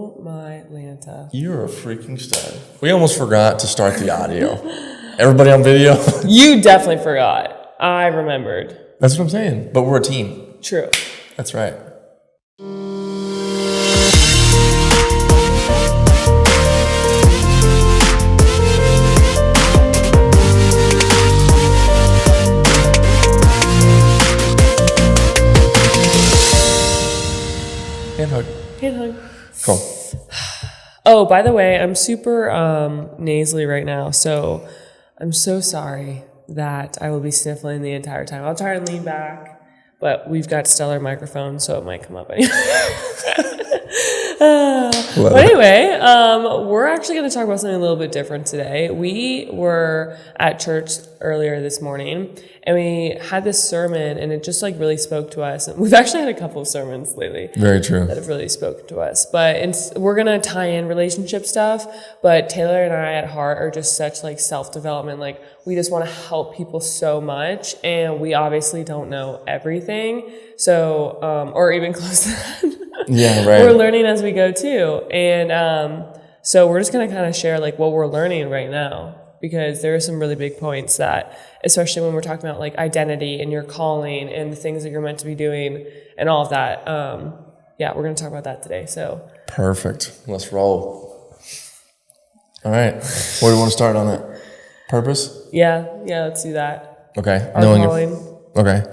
Oh my Lanta. You're a freaking stud. We almost forgot to start the audio. Everybody on video? You definitely forgot. I remembered. That's what I'm saying. But we're a team. True. That's right. Hand hug. Hand hug. Cool. Oh, by the way, I'm super nasally right now, so I'm so sorry that I will be sniffling the entire time. I'll try and lean back, but we've got stellar microphones, so it might come up anyway. But anyway, we're actually going to talk about something a little bit different today. We were at church earlier this morning, and we had this sermon, and it just like really spoke to us. And we've actually had a couple of sermons lately. Very true. That have really spoken to us. But we're going to tie in relationship stuff, but Taylor and I at heart are just such like self-development. Like we just want to help people so much, and we obviously don't know everything. So, or even close to that. Yeah, right. We're learning as we go too. And so we're just going to kind of share like what we're learning right now, because there are some really big points that, especially when we're talking about like identity and your calling and the things that you're meant to be doing and all of that. Yeah, we're going to talk about that today. So perfect. Let's roll. All right. Where do you want to start on it? Purpose? Yeah, let's do that. Okay. Our calling. Okay.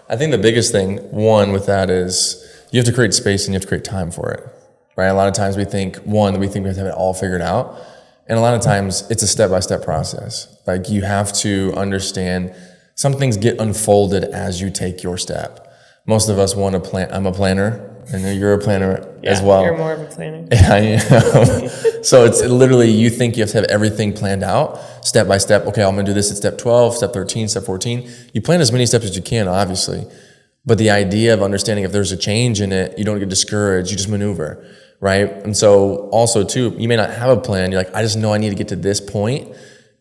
I think the biggest thing, one, with that is you have to create space and you have to create time for it, right? A lot of times we think we have to have it all figured out. And a lot of times it's a step-by-step process. Like you have to understand some things get unfolded as you take your step. Most of us want to plan. I'm a planner. I know you're a planner as well. You're more of a planner. I am. So it's literally, you think you have to have everything planned out step by step. Okay, I'm going to do this at step 12, step 13, step 14. You plan as many steps as you can, obviously. But the idea of understanding if there's a change in it, you don't get discouraged, you just maneuver, right? And so also too, you may not have a plan. You're like, I just know I need to get to this point,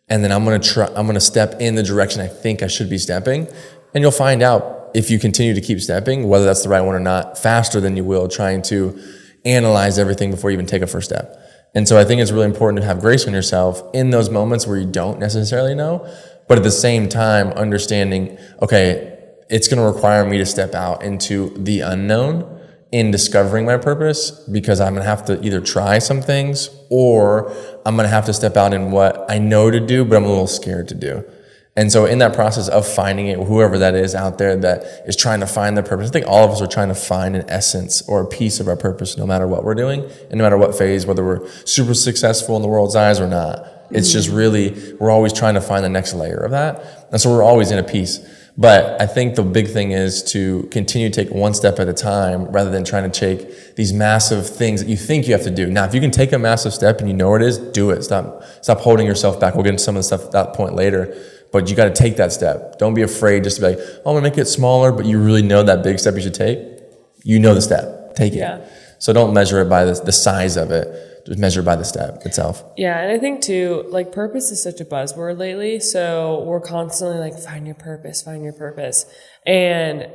and then I'm going to step in the direction I think I should be stepping. And you'll find out if you continue to keep stepping, whether that's the right one or not, faster than you will trying to analyze everything before you even take a first step. And so I think it's really important to have grace on yourself in those moments where you don't necessarily know, but at the same time, understanding, okay, it's going to require me to step out into the unknown in discovering my purpose, because I'm going to have to either try some things or I'm going to have to step out in what I know to do, but I'm a little scared to do. And so in that process of finding it, whoever that is out there that is trying to find their purpose, I think all of us are trying to find an essence or a piece of our purpose, no matter what we're doing and no matter what phase, whether we're super successful in the world's eyes or not. It's just really, we're always trying to find the next layer of that. And so we're always in a piece. But I think the big thing is to continue to take one step at a time rather than trying to take these massive things that you think you have to do. Now, if you can take a massive step and you know what it is, do it. Stop holding yourself back. We'll get into some of the stuff at that point later. But you got to take that step. Don't be afraid just to be like, oh, I'm going to make it smaller, but you really know that big step you should take. You know the step. Take it. Yeah. So don't measure it by the size of it. Just measure by the step itself. Yeah, and I think too, like purpose is such a buzzword lately. So we're constantly like, find your purpose, find your purpose. And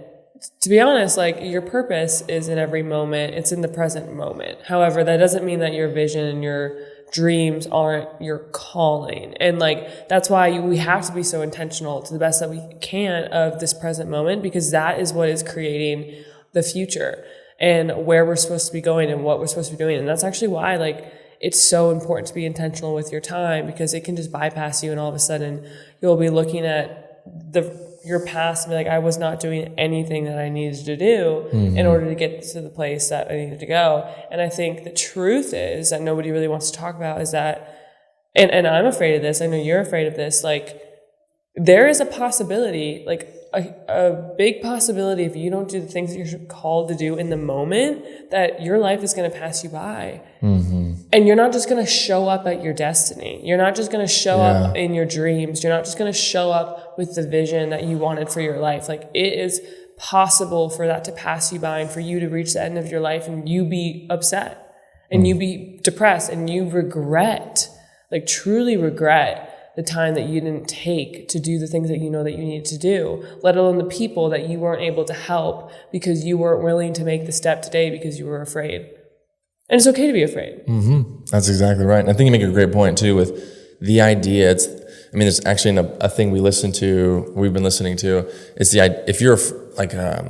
to be honest, like your purpose is in every moment. It's in the present moment. However, that doesn't mean that your vision and your dreams aren't your calling. And like, that's why we have to be so intentional to the best that we can of this present moment, because that is what is creating the future and where we're supposed to be going and what we're supposed to be doing. And that's actually why, like, it's so important to be intentional with your time, because it can just bypass you and all of a sudden you'll be looking at your past and be like, I was not doing anything that I needed to do in order to get to the place that I needed to go. And I think the truth is that nobody really wants to talk about is that, and I'm afraid of this, I know you're afraid of this, like, there is a possibility, like a big possibility, if you don't do the things that you're called to do in the moment, that your life is going to pass you by. And you're not just going to show up at your destiny. You're not just going to show up in your dreams. You're not just going to show up with the vision that you wanted for your life. Like, it is possible for that to pass you by and for you to reach the end of your life and you be upset and you be depressed and you regret, like truly regret the time that you didn't take to do the things that you know that you needed to do, let alone the people that you weren't able to help because you weren't willing to make the step today because you were afraid. Mm-hmm. And it's okay to be afraid. That's exactly right. And I think you make a great point too with the idea. There's actually a thing we've been listening to. It's if you're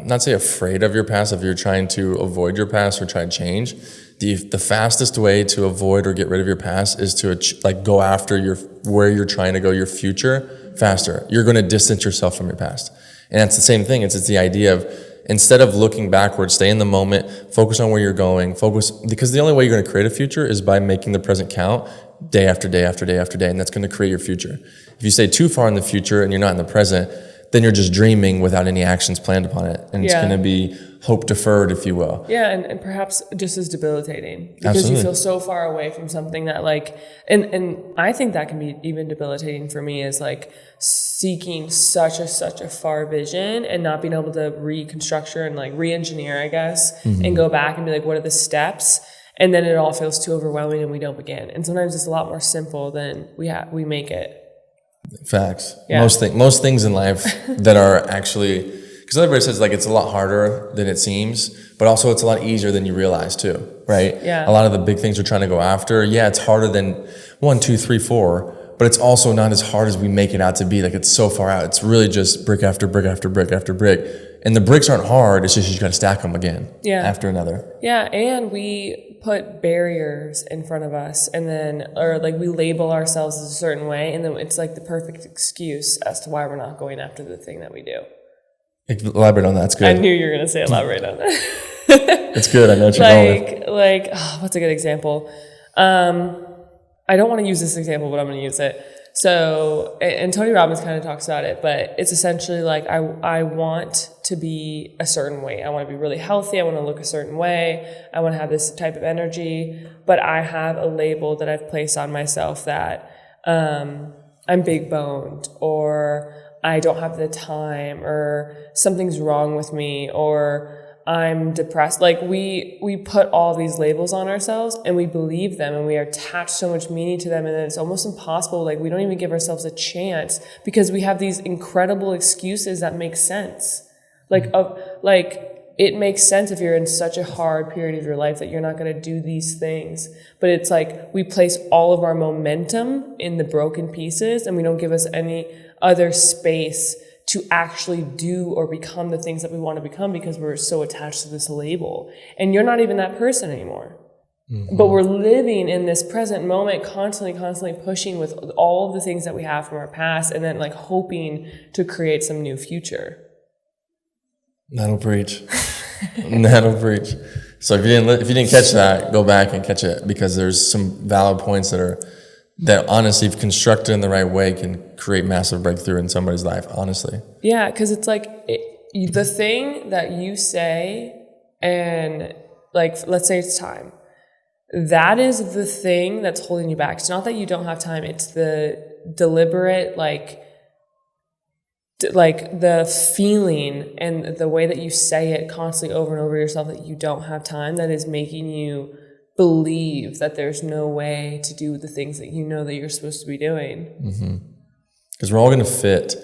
not say afraid of your past, if you're trying to avoid your past or try to change, the fastest way to avoid or get rid of your past is to go after where you're trying to go, your future faster. You're going to distance yourself from your past. And that's the same thing. It's the idea of, instead of looking backwards, stay in the moment, focus on where you're going, because the only way you're going to create a future is by making the present count day after day after day after day, and that's going to create your future. If you stay too far in the future and you're not in the present, then you're just dreaming without any actions planned upon it, and it's going to be hope deferred, if you will. Yeah, and perhaps just as debilitating, because Absolutely. you feel so far away from something that and I think that can be even debilitating for me, is seeking such a far vision and not being able to reconstruct and re-engineer, I guess, and go back and be what are the steps, and then it all feels too overwhelming and we don't begin. And sometimes it's a lot more simple than we make it. Facts. Yeah. Most things in life that are actually, because everybody says it's a lot harder than it seems, but also it's a lot easier than you realize too, right? Yeah. A lot of the big things we're trying to go after, it's harder than 1, 2, 3, 4, but it's also not as hard as we make it out to be. It's so far out. It's really just brick after brick after brick after brick. And the bricks aren't hard. It's just you got to stack them again after another. Yeah, and we put barriers in front of us, and then, we label ourselves as a certain way, and then it's the perfect excuse as to why we're not going after the thing that we do. Elaborate on that. That's good. I knew you were going to say elaborate on that. It's good. I know what you're going with. What's a good example? I don't want to use this example, but I'm going to use it. So, and Tony Robbins kind of talks about it, but it's essentially I want to be a certain way. I want to be really healthy. I want to look a certain way. I want to have this type of energy, but I have a label that I've placed on myself that I'm big boned, or I don't have the time, or something's wrong with me, or I'm depressed. We put all these labels on ourselves and we believe them and we attach so much meaning to them, and then it's almost impossible. We don't even give ourselves a chance because we have these incredible excuses that make sense. It makes sense if you're in such a hard period of your life that you're not going to do these things. But it's we place all of our momentum in the broken pieces and we don't give us any other space to actually do or become the things that we want to become because we're so attached to this label. And you're not even that person anymore. Mm-hmm. But we're living in this present moment, constantly pushing with all of the things that we have from our past, and then hoping to create some new future. That'll preach. That'll preach. So if you didn't catch that, go back and catch it, because there's some valid points that honestly, if constructed in the right way, can create massive breakthrough in somebody's life, honestly. Yeah, because it's the thing that you say, and let's say it's time. That is the thing that's holding you back. It's not that you don't have time. It's the deliberate, the feeling and the way that you say it constantly over and over to yourself that you don't have time, that is making you believe that there's no way to do the things that you know that you're supposed to be doing. Because we're all going to fit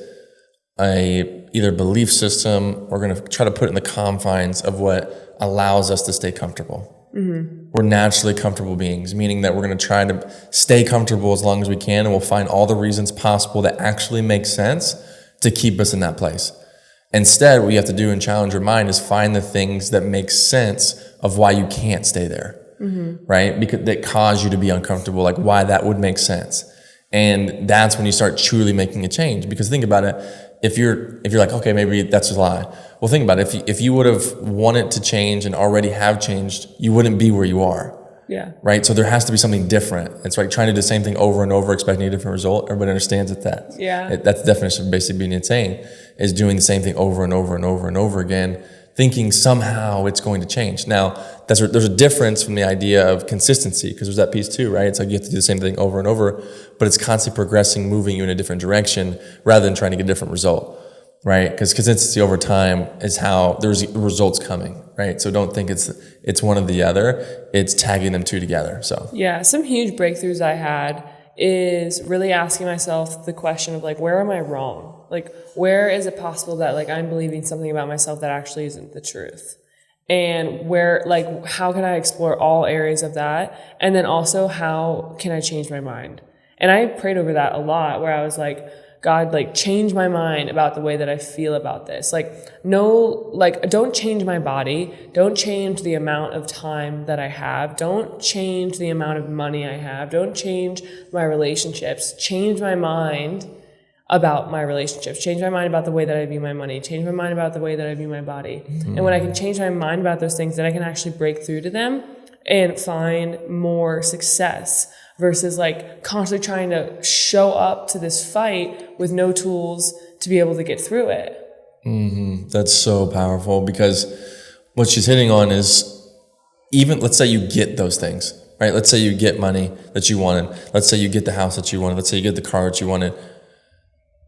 either belief system, or going to try to put it in the confines of what allows us to stay comfortable. We're naturally comfortable beings, meaning that we're going to try to stay comfortable as long as we can, and we'll find all the reasons possible that actually make sense to keep us in that place. Instead, what you have to do and challenge your mind is find the things that make sense of why you can't stay there. Right? Because that cause you to be uncomfortable, why that would make sense. And that's when you start truly making a change. Because think about it, if you're okay, maybe that's a lie. Well, think about it. If you would have wanted to change and already have changed, you wouldn't be where you are. Yeah. Right? So there has to be something different. It's trying to do the same thing over and over, expecting a different result. Everybody understands that. Yeah. That's the definition of basically being insane, is doing the same thing over and over and over and over again, thinking somehow it's going to change. Now, there's a difference from the idea of consistency, because there's that piece too, right? It's you have to do the same thing over and over, but it's constantly progressing, moving you in a different direction rather than trying to get a different result, right? Because consistency over time is how there's results coming, right? So don't think it's one or the other. It's tagging them two together. So yeah, some huge breakthroughs I had is really asking myself the question of where am I wrong? Where is it possible that I'm believing something about myself that actually isn't the truth? and where, like, how can I explore all areas of that? And then also, how can I change my mind? And I prayed over that a lot, where I was like, God, like, change my mind about the way that I feel about this. Like, no, like, don't change my body. Don't change the amount of time that I have. Don't change the amount of money I have. Don't change my relationships. Change my mind about my relationships. Change my mind about the way that I view my money. Change my mind about the way that I view my body. And when I can change my mind about those things, then I can actually break through to them and find more success, versus like constantly trying to show up to this fight with no tools to be able to get through it. That's so powerful, because what she's hitting on is, even let's say you get those things, right? Let's say you get money that you wanted. Let's say you get the house that you wanted. Let's say you get the car that you wanted.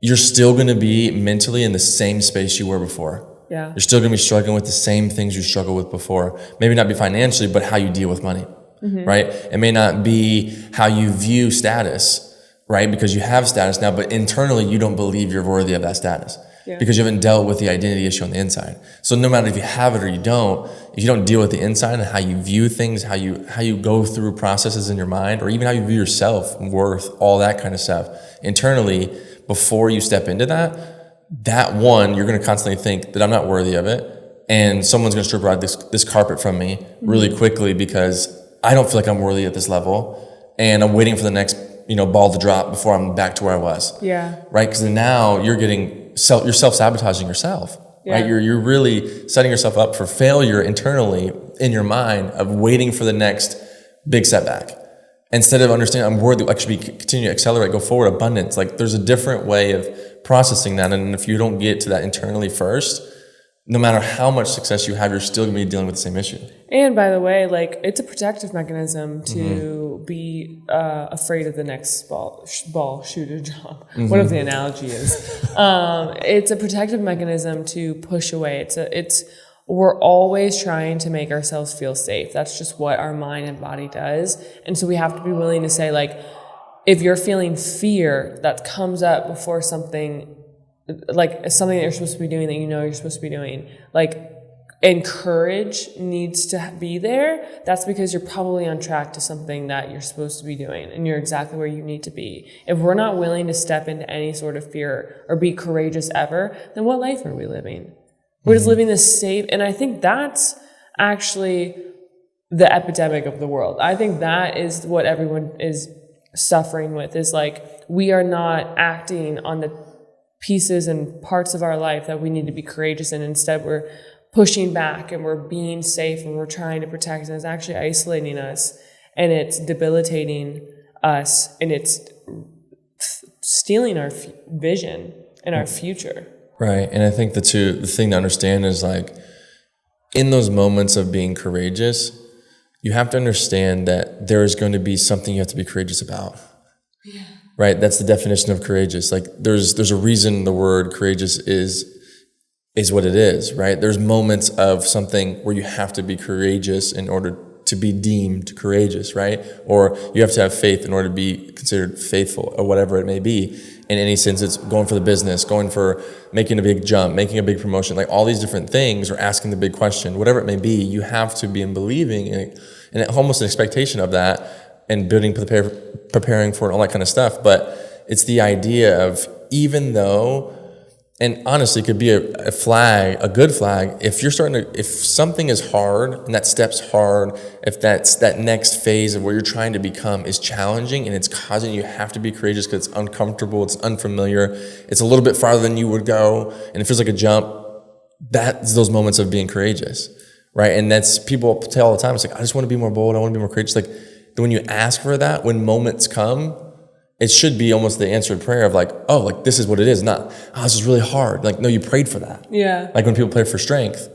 You're still going to be mentally in the same space you were before. Yeah. You're still going to be struggling with the same things you struggled with before. Maybe not be financially, but how you deal with money. Right? It may not be how you view status, right? Because you have status now, but internally you don't believe you're worthy of that status, because you haven't dealt with the identity issue on the inside. So no matter if you have it or you don't, if you don't deal with the inside and how you view things, how you go through processes in your mind, or even how you view yourself, worth, all that kind of stuff internally, before you step into that one, you're going to constantly think that I'm not worthy of it. And someone's going to strip out this carpet from me really quickly, because I don't feel like I'm worthy at this level, and I'm waiting for the next, ball to drop before I'm back to where I was. Yeah. Right? Because now you're you're self-sabotaging yourself. Yeah. Right? You're really setting yourself up for failure internally in your mind, of waiting for the next big setback, instead of understanding I'm worthy. I should be continue to accelerate, go forward, abundance. Like, there's a different way of processing that, and if you don't get to that internally first, no matter how much success you have, you're still going to be dealing with the same issue. And by the way, like, it's a protective mechanism to be afraid of the next ball shooter job. Whatever the analogy is. It's a protective mechanism to push away. We're always trying to make ourselves feel safe. That's just what our mind and body does. And so we have to be willing to say, like, if you're feeling fear that comes up before something, like something that you're supposed to be doing, that you're supposed to be doing, like, and courage needs to be there, that's because you're probably on track to something that you're supposed to be doing, and you're exactly where you need to be. If we're not willing to step into any sort of fear or be courageous ever, then what life are we living? We're just living this safe, and I think that's actually the epidemic of the world. I think that is what everyone is suffering with, is like, we are not acting on the pieces and parts of our life that we need to be courageous in. Instead, we're pushing back, and we're being safe, and we're trying to protect, and it's actually isolating us, and it's debilitating us, and it's stealing our vision and our future. Right. And I think the thing to understand is, like, in those moments of being courageous, you have to understand that there is going to be something you have to be courageous about. Yeah. Right? That's the definition of courageous. Like, there's a reason the word courageous is what it is, right? There's moments of something where you have to be courageous in order to be deemed courageous, right? Or you have to have faith in order to be considered faithful, or whatever it may be. In any sense, it's going for the business, going for making a big jump, making a big promotion, like all these different things, or asking the big question, whatever it may be. You have to be in believing and almost an expectation of that, and preparing for it, all that kind of stuff. But it's the idea of, even though, and honestly, it could be a good flag, if something is hard, and that step's hard, if that's that next phase of where you're trying to become is challenging, and it's causing you have to be courageous because it's uncomfortable, it's unfamiliar, it's a little bit farther than you would go, and it feels like a jump, that's those moments of being courageous, right? And that's, people tell all the time, it's like, I just want to be more bold, I want to be more courageous. Like, when you ask for that, when moments come, it should be almost the answered prayer of, like, oh, like, this is what it is, not, oh, this is really hard. Like, no, you prayed for that. Yeah. Like, when people pray for strength,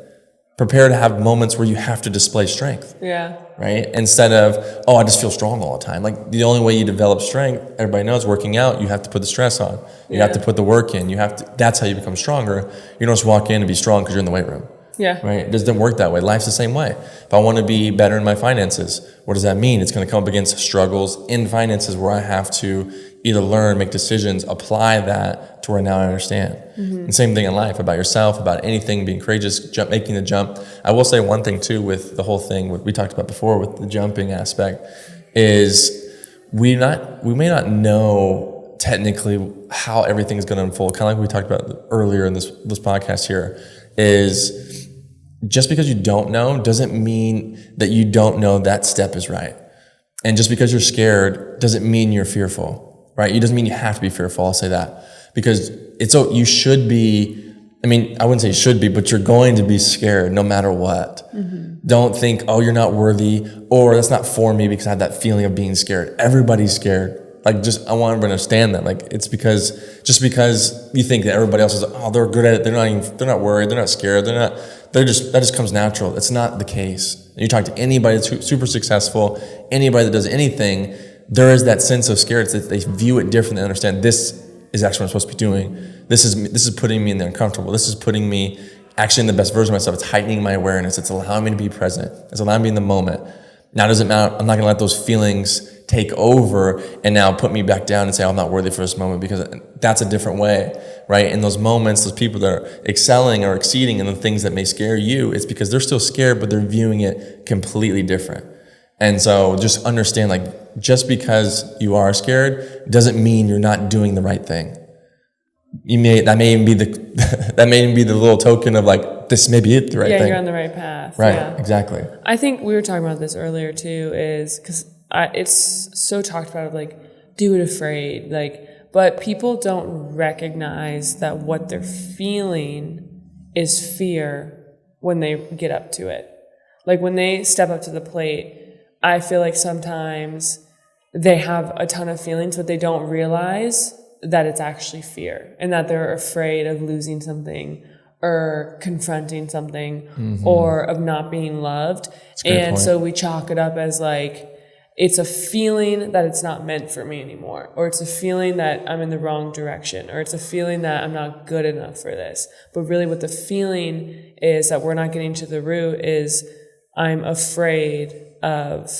prepare to have moments where you have to display strength. Yeah. Right? Instead of, oh, I just feel strong all the time. Like, the only way you develop strength, everybody knows, working out, you have to put the stress on. You have to put the work in. That's how you become stronger. You don't just walk in and be strong because you're in the weight room. Yeah. Right? It doesn't work that way. Life's the same way. If I want to be better in my finances, what does that mean? It's going to come up against struggles in finances where I have to either learn, make decisions, apply that to where now I understand. And same thing in life, about yourself, about anything, being courageous, making the jump. I will say one thing too with the whole thing we talked about before with the jumping aspect is we may not know technically how everything is going to unfold. Kind of like we talked about earlier in this podcast here, is just because you don't know doesn't mean that you don't know that step is right. And just because you're scared doesn't mean you're fearful. Right? It doesn't mean you have to be fearful. I'll say that because you should be. I mean, I wouldn't say you should be, but you're going to be scared no matter what. Don't think, oh, you're not worthy, or that's not for me because I have that feeling of being scared. Everybody's scared. Like, I want everyone to understand that. Like, it's because you think that everybody else is, oh, they're good at it. They're not worried. They're not scared. That just comes natural. It's not the case. And you talk to anybody that's super successful, anybody that does anything, there is that sense of scared that they view it different. They understand this is actually what I'm supposed to be doing. This is putting me in the uncomfortable. This is putting me actually in the best version of myself. It's heightening my awareness. It's allowing me to be present. It's allowing me in the moment. Now it doesn't matter. I'm not going to let those feelings take over and now put me back down and say, oh, I'm not worthy for this moment, because that's a different way, right? In those moments, those people that are excelling or exceeding in the things that may scare you, it's because they're still scared, but they're viewing it completely different. And so just understand, like, just because you are scared doesn't mean you're not doing the right thing. That may even be the little token of like, this may be the right thing. Yeah, you're on the right path. Right, yeah. Exactly. I think we were talking about this earlier too, is because it's so talked about, like, do it afraid, like, but people don't recognize that what they're feeling is fear when they get up to it. Like, when they step up to the plate, I feel like sometimes they have a ton of feelings, but they don't realize that it's actually fear and that they're afraid of losing something or confronting something or of not being loved. And so we chalk it up as like, it's a feeling that it's not meant for me anymore, or it's a feeling that I'm in the wrong direction, or it's a feeling that I'm not good enough for this. But really what the feeling is that we're not getting to the root is, I'm afraid of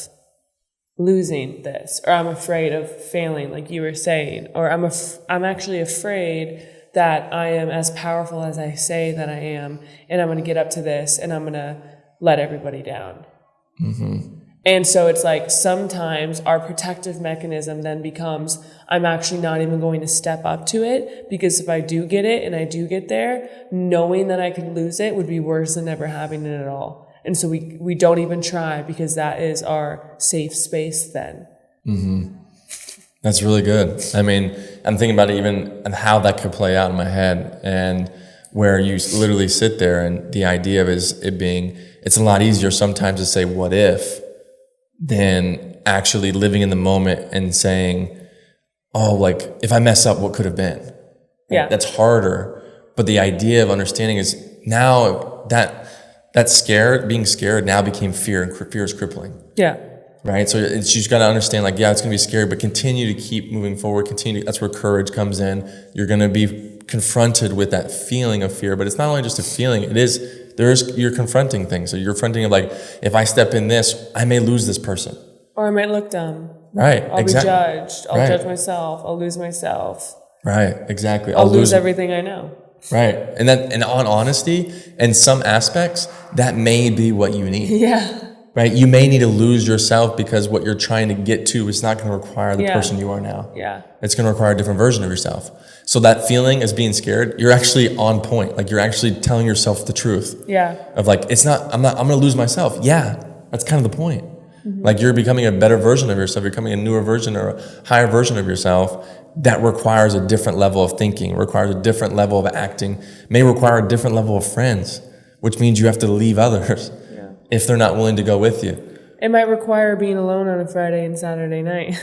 losing this, or I'm afraid of failing, like you were saying, or I'm actually afraid that I am as powerful as I say that I am, and I'm going to get up to this and I'm going to let everybody down. And so it's like, sometimes our protective mechanism then becomes, I'm actually not even going to step up to it, because if I do get it and I do get there, knowing that I could lose it would be worse than never having it at all. And so we don't even try, because that is our safe space then. That's really good. I mean, I'm thinking about it even and how that could play out in my head, and where you literally sit there, and the idea of it's a lot easier sometimes to say what if than actually living in the moment and saying, oh, like, if I mess up, what could have been? Yeah. That's harder. But the idea of understanding is now that being scared now became fear, and fear is crippling. Yeah. Right? So you just got to understand, like, yeah, it's going to be scary, but continue to keep moving forward. That's where courage comes in. You're going to be confronted with that feeling of fear, but it's not only just a feeling. You're confronting things. So you're confronting of, like, if I step in this, I may lose this person. Or I might look dumb. Right. I'll be judged. I'll judge myself. I'll lose myself. Right. Exactly. I'll lose everything I know. Right. And on honesty, in some aspects, that may be what you need. Yeah. Right? You may need to lose yourself, because what you're trying to get to is not going to require the person you are now. Yeah. It's going to require a different version of yourself. So that feeling as being scared, you're actually on point. Like, you're actually telling yourself the truth. Yeah. Of like, I'm going to lose myself. Yeah. That's kind of the point. Like, you're becoming a better version of yourself. You're becoming a newer version or a higher version of yourself. That requires a different level of thinking, requires a different level of acting, may require a different level of friends, which means you have to leave others if they're not willing to go with you. It might require being alone on a Friday and Saturday night.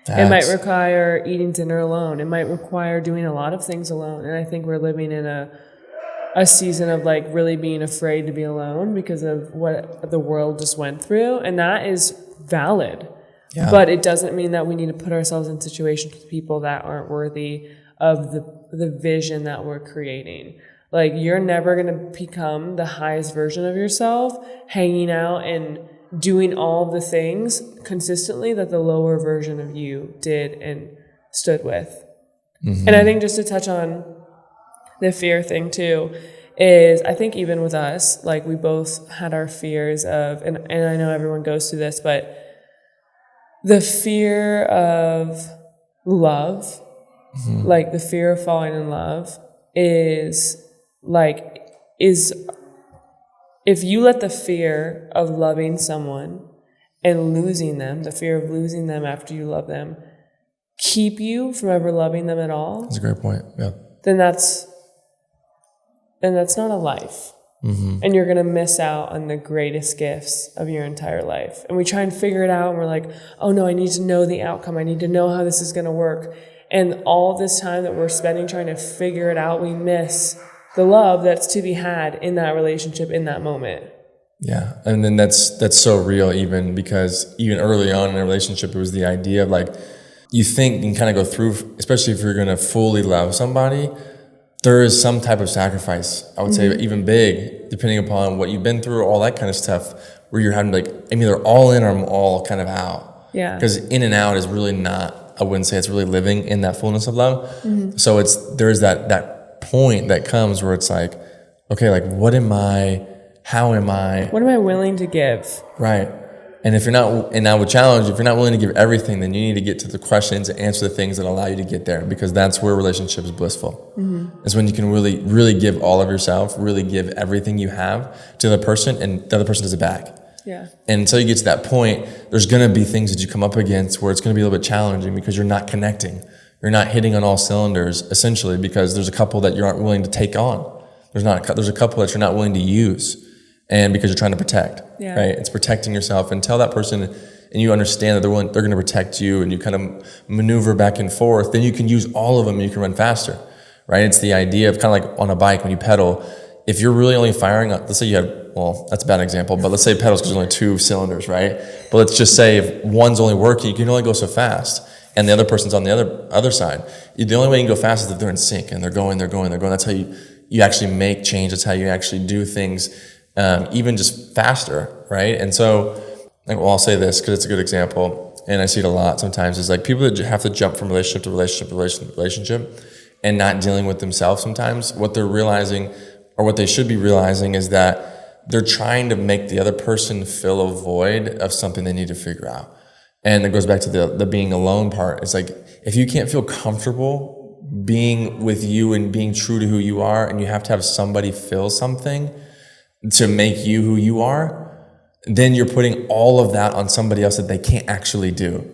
It might require eating dinner alone. It might require doing a lot of things alone. And I think we're living in a season of, like, really being afraid to be alone because of what the world just went through. And that is valid. Yeah. But it doesn't mean that we need to put ourselves in situations with people that aren't worthy of the vision that we're creating. Like, you're never going to become the highest version of yourself hanging out and doing all the things consistently that the lower version of you did and stood with. And I think just to touch on the fear thing too, is I think even with us, like, we both had our fears of, and I know everyone goes through this, but the fear of love, like the fear of falling in love is if you let the fear of loving someone and losing them, the fear of losing them after you love them, keep you from ever loving them at all. That's a great point. Yeah. Then that's not a life. And you're going to miss out on the greatest gifts of your entire life. And we try and figure it out, and we're like, oh no, I need to know the outcome. I need to know how this is going to work. And all this time that we're spending trying to figure it out, we miss the love that's to be had in that relationship in that moment. Yeah. And then that's so real, even because even early on in a relationship, it was the idea of like, you think and kind of go through, especially if you're going to fully love somebody, there is some type of sacrifice, I would say, even big, depending upon what you've been through, all that kind of stuff, where you're having to like, I'm either all in or I'm all kind of out. Yeah. Because in and out is really not, I wouldn't say it's really living in that fullness of love. So there's that point that comes where it's like, okay, like, what am I, how am I? What am I willing to give? Right. And if you're not, and I would challenge, if you're not willing to give everything, then you need to get to the questions and answer the things that allow you to get there, because that's where relationship is blissful. It's when you can really, really give all of yourself, really give everything you have to the person, and the other person does it back. Yeah. And until you get to that point, there's going to be things that you come up against where it's going to be a little bit challenging because you're not connecting. You're not hitting on all cylinders, essentially, because there's a couple that you aren't willing to take on. There's a couple that you're not willing to use. And because you're trying to protect, right? It's protecting yourself, and tell that person, and you understand that they're going to protect you, and you kind of maneuver back and forth. Then you can use all of them, and you can run faster, right? It's the idea of kind of like on a bike when you pedal. If you're really only firing, let's say you have, well, that's a bad example, but let's say pedals because there's only 2 cylinders, right? But let's just say if one's only working, you can only go so fast, and the other person's on the other side. The only way you can go fast is if they're in sync and they're going. That's how you actually make change. That's how you actually do things. Even just faster, right? And so, like, well, I'll say this because it's a good example, and I see it a lot sometimes, is like people that have to jump from relationship to relationship and not dealing with themselves sometimes. What they're realizing, or what they should be realizing, is that they're trying to make the other person fill a void of something they need to figure out. And it goes back to the being alone part. It's like, if you can't feel comfortable being with you and being true to who you are, and you have to have somebody fill something to make you who you are, then you're putting all of that on somebody else that they can't actually do.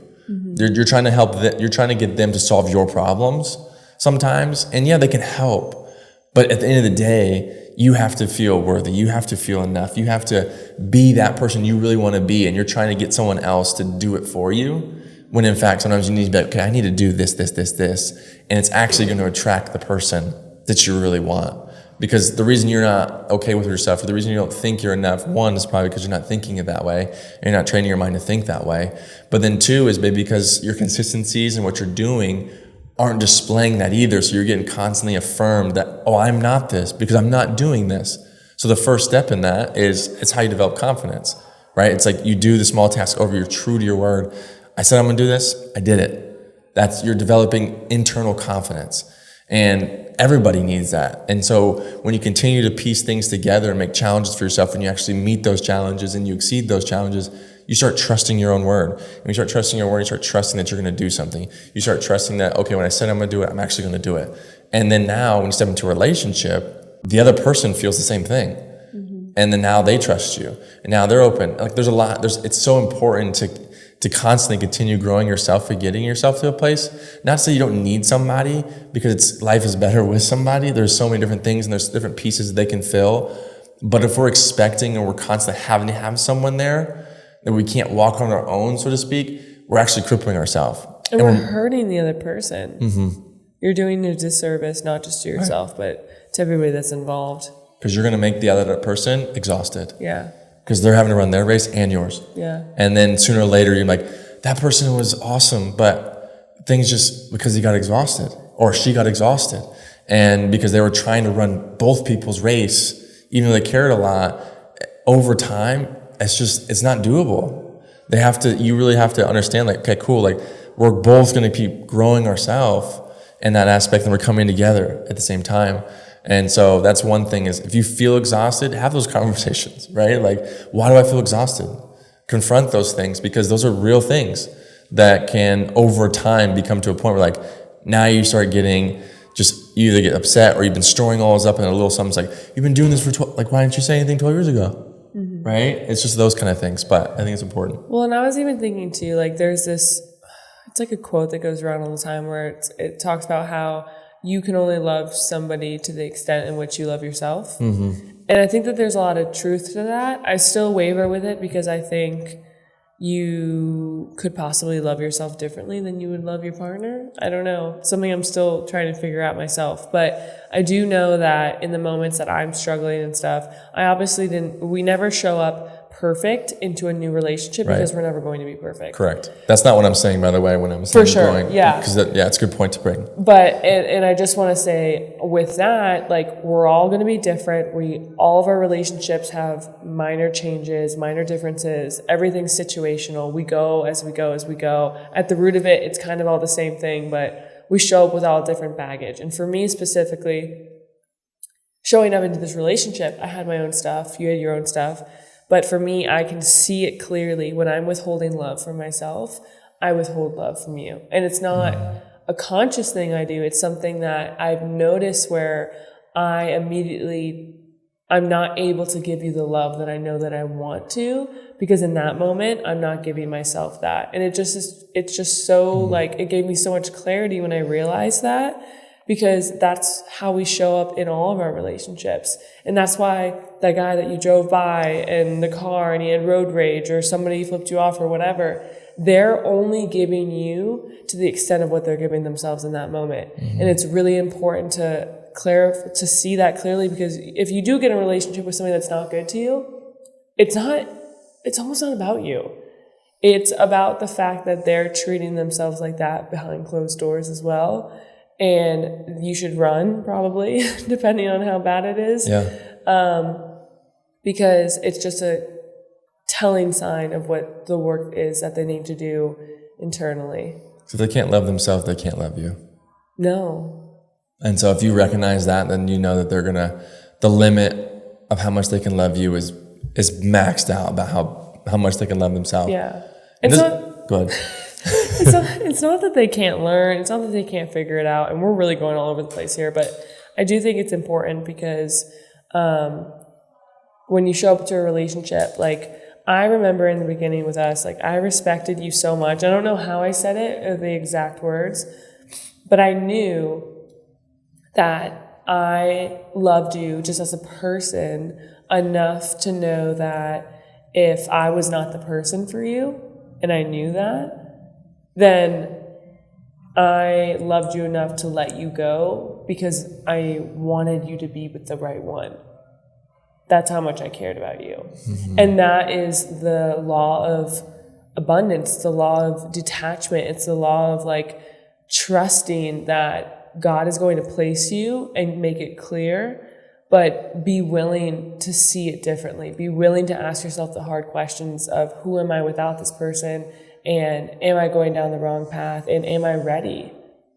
You're trying to help you're trying to get them to solve your problems sometimes, and yeah, they can help, but at the end of the day, you have to feel worthy. You have to feel enough. You have to be that person you really want to be, and you're trying to get someone else to do it for you, when in fact, sometimes you need to be like, okay, I need to do this, and it's actually going to attract the person that you really want. Because the reason you're not okay with yourself, or the reason you don't think you're enough, one, is probably because you're not thinking it that way, and you're not training your mind to think that way. But then 2 is maybe because your consistencies and what you're doing aren't displaying that either. So you're getting constantly affirmed that, oh, I'm not this because I'm not doing this. So the first step in that is, it's how you develop confidence, right? It's like you do the small task over, you're true to your word. I said I'm going to do this, I did it. You're developing internal confidence. And everybody needs that. And so when you continue to piece things together and make challenges for yourself, and you actually meet those challenges and you exceed those challenges, you start trusting your own word. And when you start trusting your word, you start trusting that you're going to do something. You start trusting that, okay, when I said I'm going to do it, I'm actually going to do it. And then now when you step into a relationship, the other person feels the same thing. And then now they trust you. And now they're open. Like, there's a lot, it's so important to constantly continue growing yourself and getting yourself to a place. Not to say you don't need somebody, because life is better with somebody. There's so many different things, and there's different pieces they can fill. But if we're expecting, and we're constantly having to have someone there, that we can't walk on our own, so to speak, we're actually crippling ourselves. And we're hurting the other person. You're doing a disservice, not just to yourself, but to everybody that's involved. Because you're going to make the other person exhausted. Yeah. Because they're having to run their race and yours. Yeah. And then sooner or later, you're like, that person was awesome, but things just, because he got exhausted, or she got exhausted. And because they were trying to run both people's race, even though they cared a lot, over time, it's not doable. You really have to understand, like, okay, cool, like, we're both going to keep growing ourselves in that aspect, and we're coming together at the same time. And so that's one thing, is if you feel exhausted, have those conversations, right? Like, why do I feel exhausted? Confront those things, because those are real things that can over time become to a point where, like, now you start getting you either get upset, or you've been storing all this up in a little something. It's like, you've been doing this for 12, like, why didn't you say anything 12 years ago? Mm-hmm. Right? It's just those kind of things, but I think it's important. Well, and I was even thinking too, like, there's this, it's like a quote that goes around all the time where it talks about how you can only love somebody to the extent in which you love yourself. Mm-hmm. And I think that there's a lot of truth to that. I still waver with it, because I think you could possibly love yourself differently than you would love your partner. I don't know. Something I'm still trying to figure out myself. But I do know that in the moments that I'm struggling and stuff, we never show up perfect into a new relationship, because we're never going to be perfect. Correct. That's not what I'm saying, by the way, when I'm saying for sure. Growing. Yeah. Because it's a good point to bring. But, and I just want to say with that, like, we're all going to be different. All of our relationships have minor changes, minor differences. Everything's situational. We go as we go as we go. At the root of it, it's kind of all the same thing, but we show up with all different baggage. And for me specifically, showing up into this relationship, I had my own stuff. You had your own stuff. But for me, I can see it clearly when I'm withholding love from myself. I withhold love from you. And it's not a conscious thing I do. It's something that I've noticed where I'm not able to give you the love that I know that I want to, because in that moment, I'm not giving myself that. And it's just so, like, it gave me so much clarity when I realized that, because that's how we show up in all of our relationships. And that's why that guy that you drove by in the car and he had road rage, or somebody flipped you off or whatever, they're only giving you to the extent of what they're giving themselves in that moment. Mm-hmm. And it's really important to see that clearly, because if you do get in a relationship with somebody that's not good to you, it's almost not about you. It's about the fact that they're treating themselves like that behind closed doors as well. And you should run, probably, depending on how bad it is. Yeah. Because it's just a telling sign of what the work is that they need to do internally. So if they can't love themselves, they can't love you. No. And so if you recognize that, then you know that the limit of how much they can love you is maxed out about how much they can love themselves. Yeah. Go ahead. It's not that they can't learn. It's not that they can't figure it out. And we're really going all over the place here. But I do think it's important, because when you show up to a relationship, like, I remember in the beginning with us, like, I respected you so much. I don't know how I said it, or the exact words, but I knew that I loved you just as a person enough to know that if I was not the person for you, and I knew that, then I loved you enough to let you go, because I wanted you to be with the right one. That's how much I cared about you. Mm-hmm. And that is the law of abundance, the law of detachment. It's the law of, like, trusting that God is going to place you and make it clear, but be willing to see it differently. Be willing to ask yourself the hard questions of, who am I without this person? And am I going down the wrong path? And am I ready?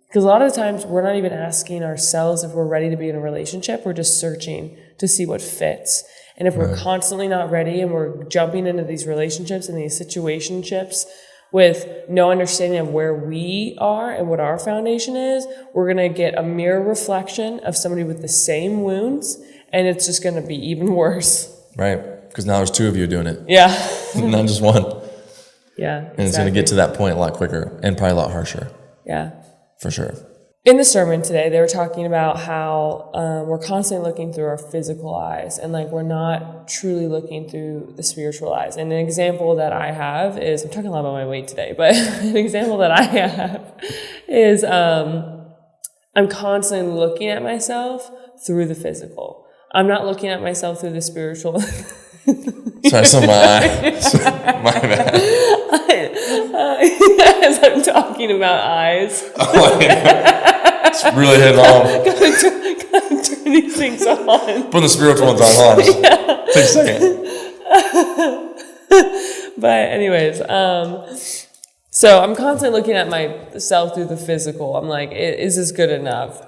Because a lot of the times we're not even asking ourselves if we're ready to be in a relationship. We're just searching to see what fits. And if we're constantly not ready, and we're jumping into these relationships and these situationships with no understanding of where we are and what our foundation is, we're going to get a mirror reflection of somebody with the same wounds, and it's just going to be even worse. Right. Because now there's two of you doing it. Yeah. Not just one. Yeah. And it's going to get to that point a lot quicker and probably a lot harsher. Yeah. For sure. In the sermon today, they were talking about how we're constantly looking through our physical eyes, and, like, we're not truly looking through the spiritual eyes. And an example that I have is, I'm talking a lot about my weight today, but an example that I have is I'm constantly looking at myself through the physical. I'm not looking at myself through the spiritual. Sorry, so my bad. As I'm talking about eyes. It's really hitting home. these things on. Put the spiritual ones on, huh? Take a second. But anyways, so I'm constantly looking at myself through the physical. I'm like, is this good enough?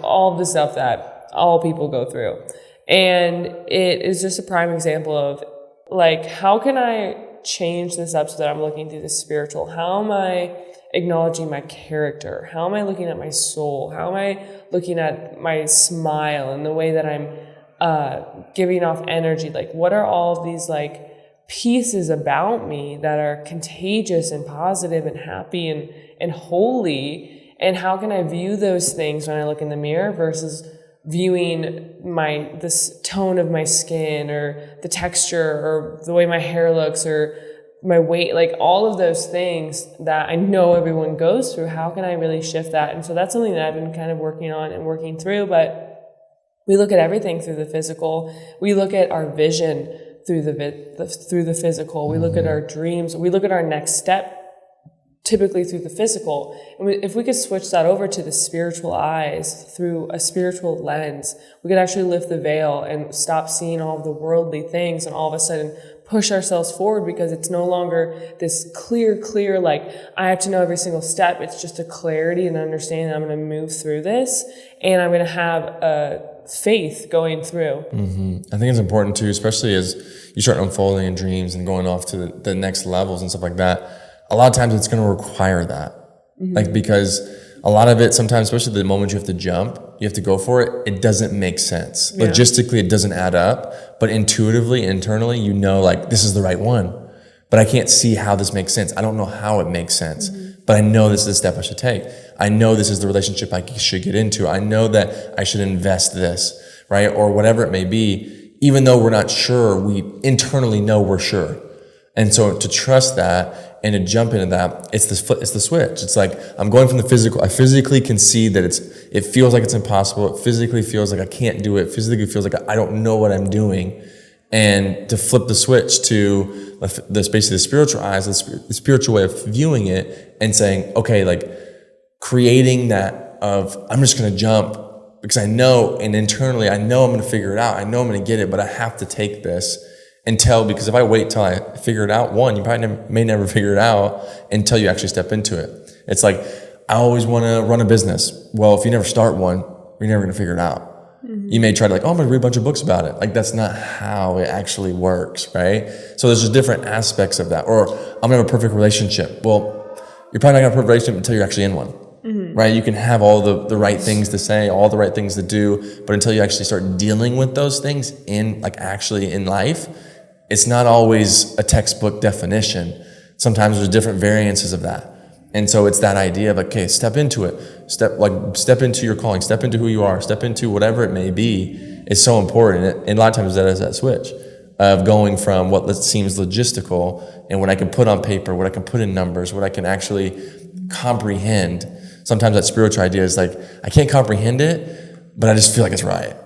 All of the stuff that all people go through. And it is just a prime example of, like, how can I change this up so that I'm looking through the spiritual? How am I acknowledging my character? How am I looking at my soul? How am I looking at my smile and the way that I'm giving off energy? Like, what are all of these, like, pieces about me that are contagious and positive and happy and holy? And how can I view those things when I look in the mirror versus viewing this tone of my skin or the texture or the way my hair looks or my weight, like all of those things that I know everyone goes through? How can I really shift that? And so that's something that I've been kind of working on and working through. But we look at everything through the physical. We look at our vision through the physical. We look at our dreams. We look at our next step typically through the physical. And if we could switch that over to the spiritual eyes through a spiritual lens, we could actually lift the veil and stop seeing all of the worldly things and all of a sudden push ourselves forward, because it's no longer this clear, like, I have to know every single step. It's just a clarity and understanding that I'm going to move through this and I'm going to have a faith going through. I think it's important too, especially as you start unfolding in dreams and going off to the next levels and stuff like that. A lot of times it's going to require that. Like, because a lot of it sometimes, especially the moment you have to jump, you have to go for it, it doesn't make sense. Yeah. Logistically, it doesn't add up, but intuitively, internally, like, this is the right one, but I can't see how this makes sense. I don't know how it makes sense, but I know this is the step I should take. I know this is the relationship I should get into. I know that I should invest this, right? Or whatever it may be, even though we're not sure, we internally know we're sure. And so to trust that and to jump into that, it's the switch. It's like, I'm going from the physical. I physically can see that it feels like it's impossible. It physically feels like I can't do it. Physically feels like I don't know what I'm doing. And to flip the switch to basically the spiritual eyes, the spiritual way of viewing it and saying, okay, like, creating that of, I'm just going to jump because I know, and internally I know I'm going to figure it out. I know I'm going to get it, but I have to take this because if I wait till I figure it out, one, you probably may never figure it out until you actually step into it. It's like, I always want to run a business. Well, if you never start one, you're never going to figure it out. You may try to, like, I'm going to read a bunch of books about it. Like, that's not how it actually works, right? So there's just different aspects of that. Or I'm going to have a perfect relationship. Well, you're probably not going to have a perfect relationship until you're actually in one. Right? You can have all the right things to say, all the right things to do, but until you actually start dealing with those things actually in life, it's not always a textbook definition. Sometimes there's different variances of that. And so it's that idea of, okay, step into it. Step into your calling, step into who you are, step into whatever it may be is so important. And a lot of times that is that switch of going from what seems logistical and what I can put on paper, what I can put in numbers, what I can actually comprehend. Sometimes that spiritual idea is like, I can't comprehend it, but I just feel like it's right.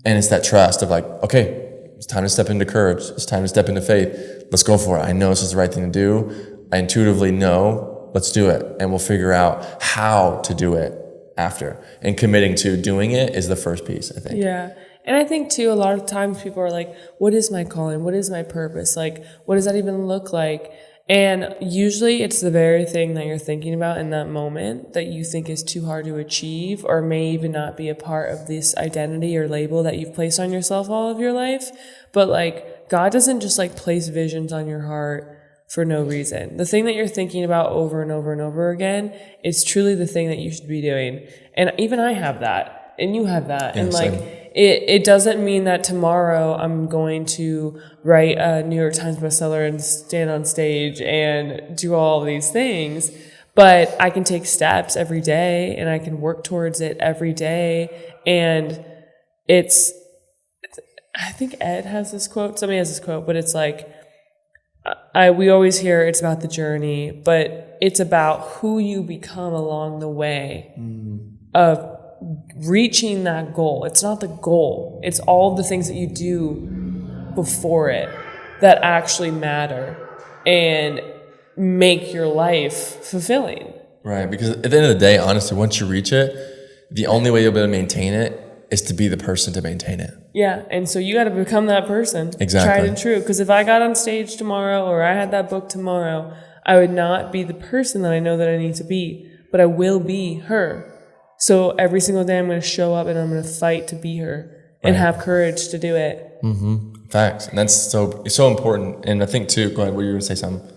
And it's that trust of, like, okay, it's time to step into courage. It's time to step into faith. Let's go for it. I know this is the right thing to do. I intuitively know, let's do it. And we'll figure out how to do it after. And committing to doing it is the first piece, I think. Yeah. And I think too, a lot of times people are like, what is my calling? What is my purpose? Like, what does that even look like? And usually it's the very thing that you're thinking about in that moment that you think is too hard to achieve, or may even not be a part of this identity or label that you've placed on yourself all of your life. But, like, God doesn't just, like, place visions on your heart for no reason. The thing that you're thinking about over and over and over again is truly the thing that you should be doing. And even I have that, and you have that. Yeah, and, like, it doesn't mean that tomorrow I'm going to write a New York Times bestseller and stand on stage and do all of these things, but I can take steps every day and I can work towards it every day. And I think Ed has this quote, somebody has this quote, but it's like, we always hear it's about the journey, but it's about who you become along the way of reaching that goal. It's not the goal. It's all the things that you do before it that actually matter and make your life fulfilling. Right. Because at the end of the day, honestly, once you reach it, the only way you'll be able to maintain it is to be the person to maintain it. Yeah. And so you got to become that person. Exactly. Tried and true. Because if I got on stage tomorrow or I had that book tomorrow, I would not be the person that I know that I need to be, but I will be her. So every single day I'm going to show up and I'm going to fight to be her and have courage to do it. Mm-hmm. Facts. And that's so important. And I think too, go ahead, were you going to say something?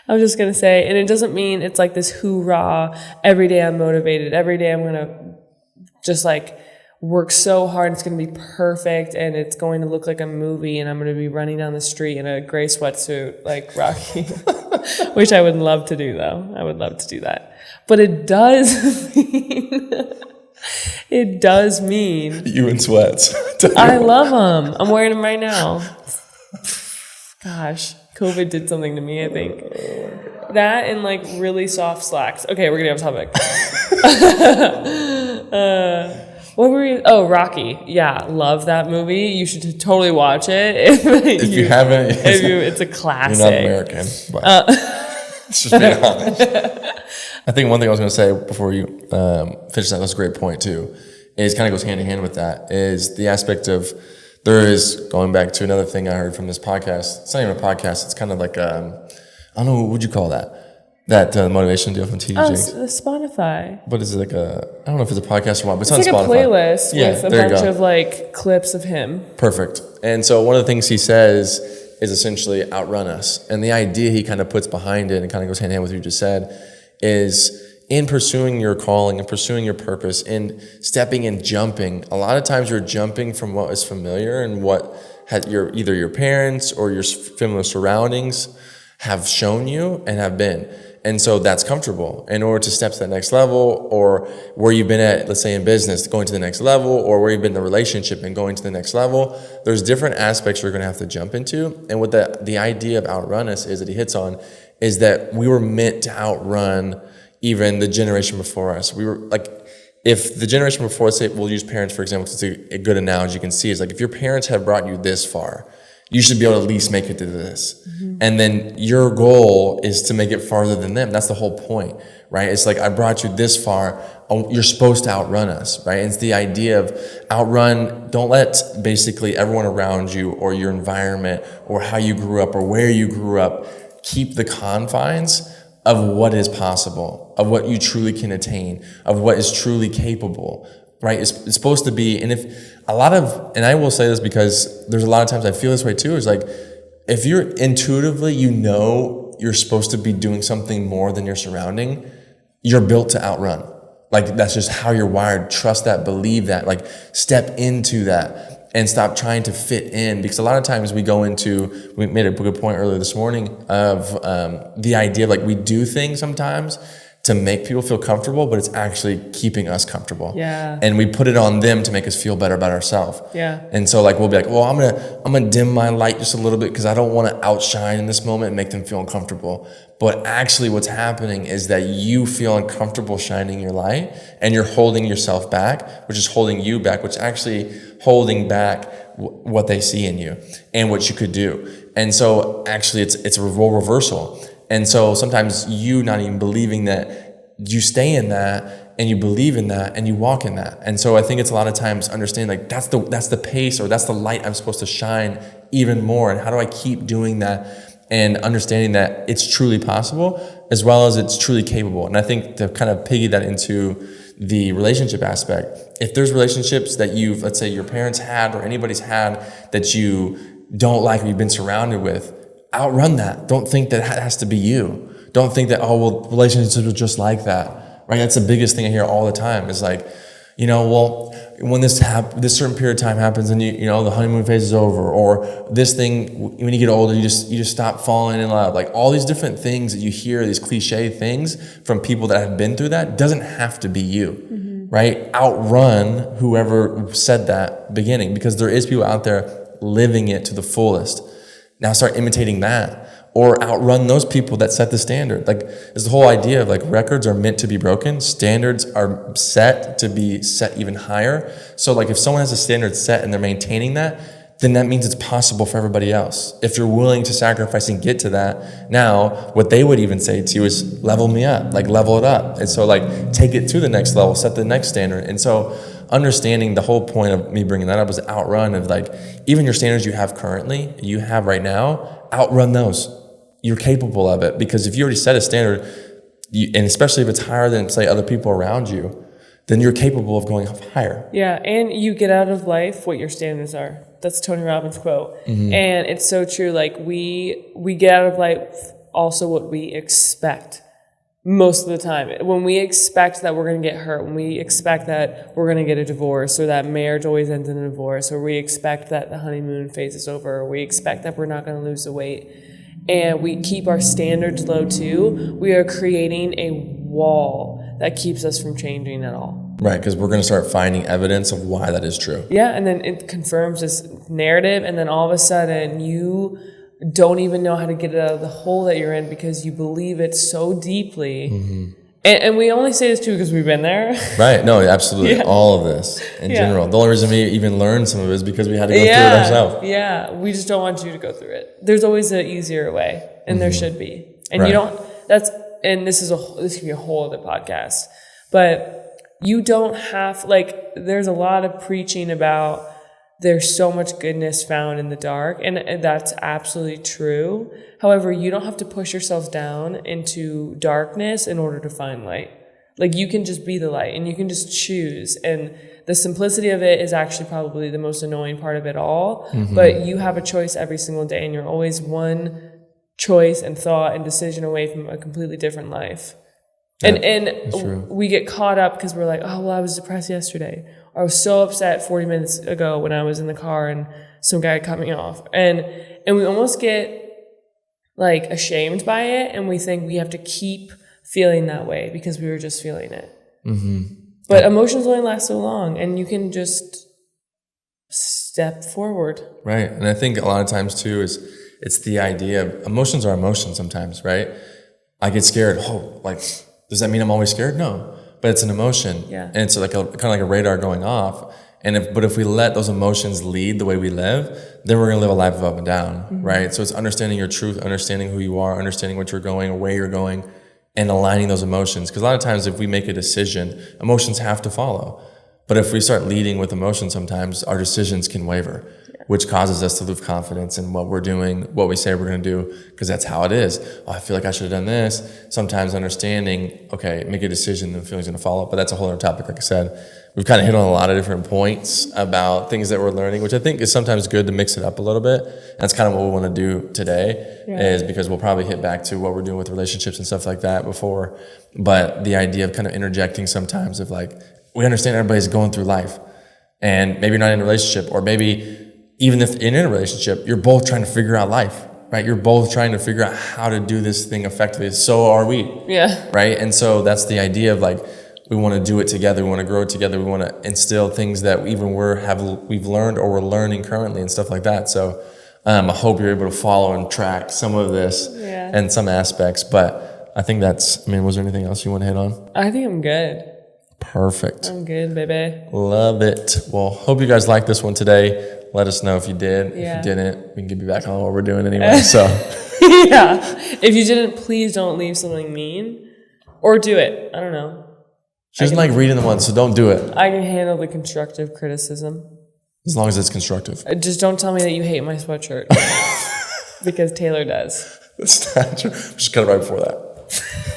I was just going to say, and it doesn't mean it's like this hoorah, every day I'm motivated, every day I'm going to just like work so hard, it's going to be perfect, and it's going to look like a movie, and I'm going to be running down the street in a gray sweatsuit like Rocky, which I would love to do though. I would love to do that. But it does mean, it does mean. You in sweats. I love them. I'm wearing them right now. Gosh. COVID did something to me, I think. That and like really soft slacks. Okay, we're getting off topic. What were you? Oh, Rocky. Yeah, love that movie. You should totally watch it. If you haven't, it's a classic. You're not American. But let's just be honest. I think one thing I was going to say before you finish that, that's a great point too, is kind of goes hand in hand with that, is the aspect of, there is, going back to another thing I heard from this podcast. It's not even a podcast. It's kind of like, I don't know, what would you call that? That motivation deal from TD Jakes. Oh, Spotify. What is it, like I don't know if it's a podcast or what, but it's on like Spotify. It's like a playlist with a bunch go. of like clips of him. Perfect. And so one of the things he says is essentially outrun us. And the idea he kind of puts behind it, and kind of goes hand in hand with what you just said, is in pursuing your calling and pursuing your purpose and stepping and jumping, a lot of times you're jumping from what is familiar and what either your parents or your familiar surroundings have shown you and have been. And so that's comfortable. In order to step to that next level, or where you've been at, let's say in business, going to the next level, or where you've been in a relationship and going to the next level, there's different aspects you're going to have to jump into. And what the idea of outrun us is that he hits on is that we were meant to outrun even the generation before us. We were like, if the generation before us, say, we'll use parents, for example, because it's a good analogy you can see, is like, if your parents have brought you this far, you should be able to at least make it to this. Mm-hmm. And then your goal is to make it farther than them. That's the whole point, right? It's like, I brought you this far. Oh, you're supposed to outrun us, right? It's the idea of outrun. Don't let basically everyone around you or your environment or how you grew up or where you grew up keep the confines of what is possible, of what you truly can attain, of what is truly capable, right? It's supposed to be, and and I will say this because there's a lot of times I feel this way too, is like, if you're intuitively, you're supposed to be doing something more than your surrounding, you're built to outrun. Like, that's just how you're wired. Trust that, believe that, like, step into that and stop trying to fit in. Because a lot of times we made a good point earlier this morning of the idea of like, we do things sometimes to make people feel comfortable, but it's actually keeping us comfortable. Yeah. And we put it on them to make us feel better about ourselves. Yeah. And so like, we'll be like, well, I'm gonna dim my light just a little bit because I don't want to outshine in this moment and make them feel uncomfortable. But actually what's happening is that you feel uncomfortable shining your light and you're holding yourself back, which is holding you back, which is actually holding back what they see in you and what you could do. And so actually it's a role reversal. And so sometimes you not even believing that, you stay in that and you believe in that and you walk in that. And so I think it's a lot of times understanding like that's the pace, or that's the light I'm supposed to shine even more. And how do I keep doing that? And understanding that it's truly possible as well as it's truly capable. And I think to kind of piggy that into the relationship aspect, if there's relationships that let's say your parents had or anybody's had that you don't like or you've been surrounded with, outrun that. Don't think that it has to be you. Don't think that, oh, well, relationships are just like that, right? That's the biggest thing I hear all the time is like, well, when this certain period of time happens and the honeymoon phase is over, or this thing, when you get older, you just stop falling in love. Like all these different things that you hear, these cliche things from people that have been through that, doesn't have to be you, right? Outrun whoever said that beginning, because there is people out there living it to the fullest. Now start imitating that, or outrun those people that set the standard. Like, it's the whole idea of like, records are meant to be broken. Standards are set to be set even higher. So like, if someone has a standard set and they're maintaining that, then that means it's possible for everybody else. If you're willing to sacrifice and get to that, now what they would even say to you is level me up, like level it up. And so like, take it to the next level, set the next standard. And so understanding the whole point of me bringing that up was outrun of like, even your standards you have currently, you have right now, outrun those. You're capable of it, because if you already set a standard, and especially if it's higher than, say, other people around you, then you're capable of going higher. Yeah, and you get out of life what your standards are. That's Tony Robbins' quote. And it's so true. Like, we get out of life also what we expect most of the time. When we expect that we're going to get hurt, when we expect that we're going to get a divorce, or that marriage always ends in a divorce, or we expect that the honeymoon phase is over, or we expect that we're not going to lose the weight, and we keep our standards low too, we are creating a wall that keeps us from changing at all. Right, because we're going to start finding evidence of why that is true. Yeah, and then it confirms this narrative, and then all of a sudden you don't even know how to get it out of the hole that you're in because you believe it so deeply. And we only say this too because we've been there. Right, no, absolutely. All of this in general. The only reason we even learned some of it is because we had to go through it ourselves. Yeah, we just don't want you to go through it. There's always an easier way, and there should be. And you don't, and this can be a whole other podcast, but you don't have, like, there's a lot of preaching about there's so much goodness found in the dark, and that's absolutely true. However, you don't have to push yourself down into darkness in order to find light. Like, you can just be the light, and you can just choose. And the simplicity of it is actually probably the most annoying part of it all. But you have a choice every single day, and you're always one choice and thought and decision away from a completely different life. And we get caught up because we're like, oh, well, I was depressed yesterday. Or I was so upset 40 minutes ago when I was in the car and some guy cut me off. And we almost get like ashamed by it, and we think we have to keep feeling that way because we were just feeling it. But emotions only last so long, and you can just step forward. Right. And I think a lot of times too it's the idea of emotions are emotions sometimes, right? I get scared. Oh, like, does that mean I'm always scared? No, but it's an emotion. Yeah. And it's like kind of like a radar going off. And if we let those emotions lead the way we live, then we're going to live a life of up and down, right? So it's understanding your truth, understanding who you are, understanding what you're going or where you're going, and aligning those emotions. Because a lot of times if we make a decision, emotions have to follow. But if we start leading with emotion, sometimes our decisions can waver, which causes us to lose confidence in what we're doing, what we say we're going to do, because that's how it is. Oh, I feel like I should have done this. Sometimes understanding, okay, make a decision, the feeling's going to follow. But that's a whole other topic, like I said. We've kind of hit on a lot of different points about things that we're learning, which I think is sometimes good to mix it up a little bit. That's kind of what we want to do today, is because we'll probably hit back to what we're doing with relationships and stuff like that before. But the idea of kind of interjecting sometimes of like, we understand everybody's going through life, and maybe you're not in a relationship, or maybe even if in a relationship, you're both trying to figure out life, right? You're both trying to figure out how to do this thing effectively. So are we. Yeah. Right? And so that's the idea of like, we want to do it together. We want to grow it together. We want to instill things that even we've learned or we're learning currently and stuff like that. So I hope you're able to follow and track some of this and some aspects. But I think was there anything else you want to hit on? I think I'm good. Perfect. I'm good, baby. Love it. Well, hope you guys liked this one today. Let us know if you did. Yeah. If you didn't, we can get you back on what we're doing anyway. So yeah. If you didn't, please don't leave something mean. Or do it. I don't know. She doesn't like reading the ones, so don't do it. I can handle the constructive criticism. As long as it's constructive. Just don't tell me that you hate my sweatshirt. Because Taylor does. That's not true. We should cut it right before that.